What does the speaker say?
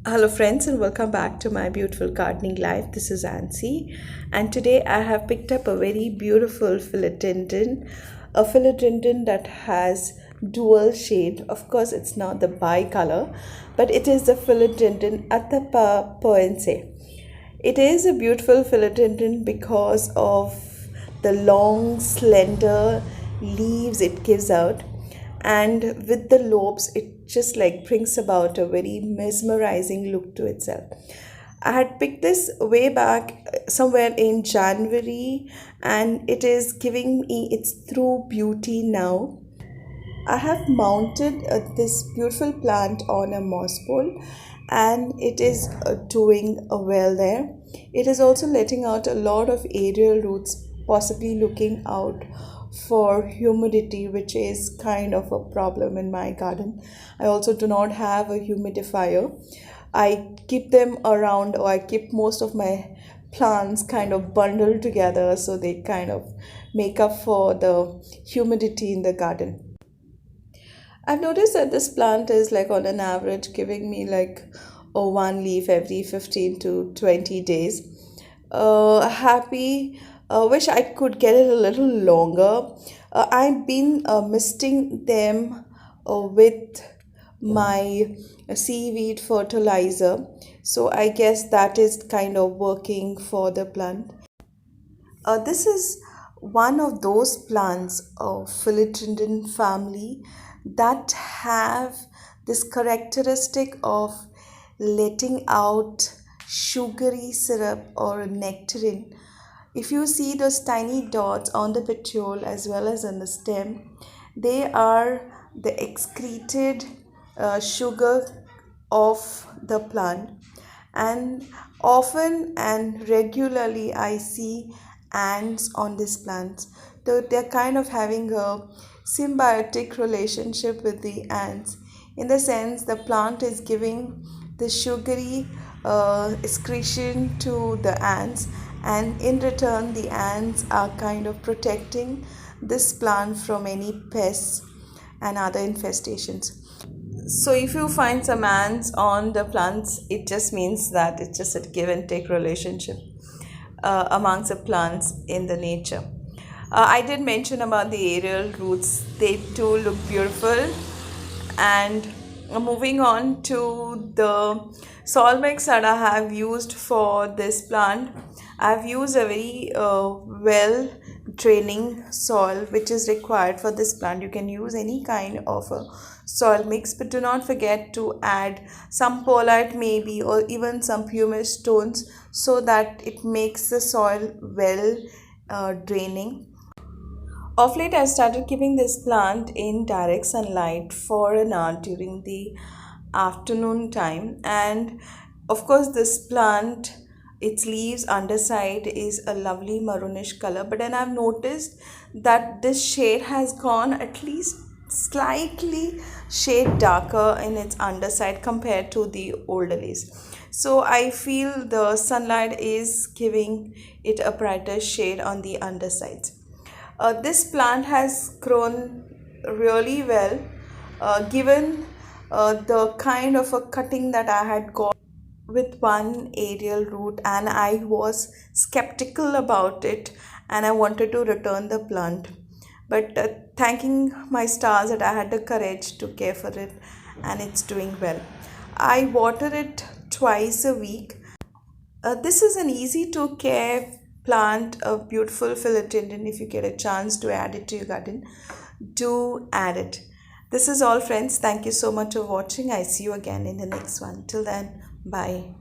Hello friends and welcome back to my beautiful gardening life. This is Ansi and today I have picked up a very beautiful philodrendron that has dual shade. Of course it's not the bicolor, but it is the philodrendron Atabapoense. It is a beautiful philodrendron because of the long slender leaves it gives out, and with the lobes it just like brings about a very mesmerizing look to itself. I had picked this way back somewhere in January, and it is giving me its true beauty now. I have mounted this beautiful plant on a moss pole, and it is doing well there. It is also letting out a lot of aerial roots, possibly looking out for humidity, which is kind of a problem in my garden. I also do not have a humidifier. I keep them around, or I keep most of my plants kind of bundled together so they kind of make up for the humidity in the garden. I've noticed that this plant is like on an average giving me like one leaf every 15 to 20 days. Happy, wish I could get it a little longer. I've been misting them with my seaweed fertilizer, so I guess that is kind of working for the plant. This is one of those plants of Philodrendron family that have this characteristic of letting out sugary syrup or nectarine. If you see those tiny dots on the petiole as well as on the stem, they are the excreted sugar of the plant. And often and regularly I see ants on these plants. They're kind of having a symbiotic relationship with the ants, in the sense the plant is giving the sugary excretion to the ants, and in return the ants are kind of protecting this plant from any pests and other infestations. So if you find some ants on the plants, it just means that it's just a give and take relationship amongst the plants in the nature. I did mention about the aerial roots. They too look beautiful. And moving on to the soil mix that I have used for this plant, I've used a very well draining soil which is required for this plant. You can use any kind of a soil mix, but do not forget to add some perlite maybe, or even some pumice stones, so that it makes the soil well draining. Of late, I started keeping this plant in direct sunlight for an hour during the afternoon time. And of course, this plant, its leaves underside is a lovely maroonish color. But then I've noticed that this shade has gone at least slightly shade darker in its underside compared to the older leaves. So I feel the sunlight is giving it a brighter shade on the undersides. This plant has grown really well, given the kind of a cutting that I had got with one aerial root, and I was skeptical about it and I wanted to return the plant. But thanking my stars that I had the courage to care for it, and it's doing well. I water it twice a week. This is an easy to care plant, a beautiful philodendron. If you get a chance to add it to your garden, do add it. This is all, friends. Thank you so much for watching. I see you again in the next one. Till then, bye.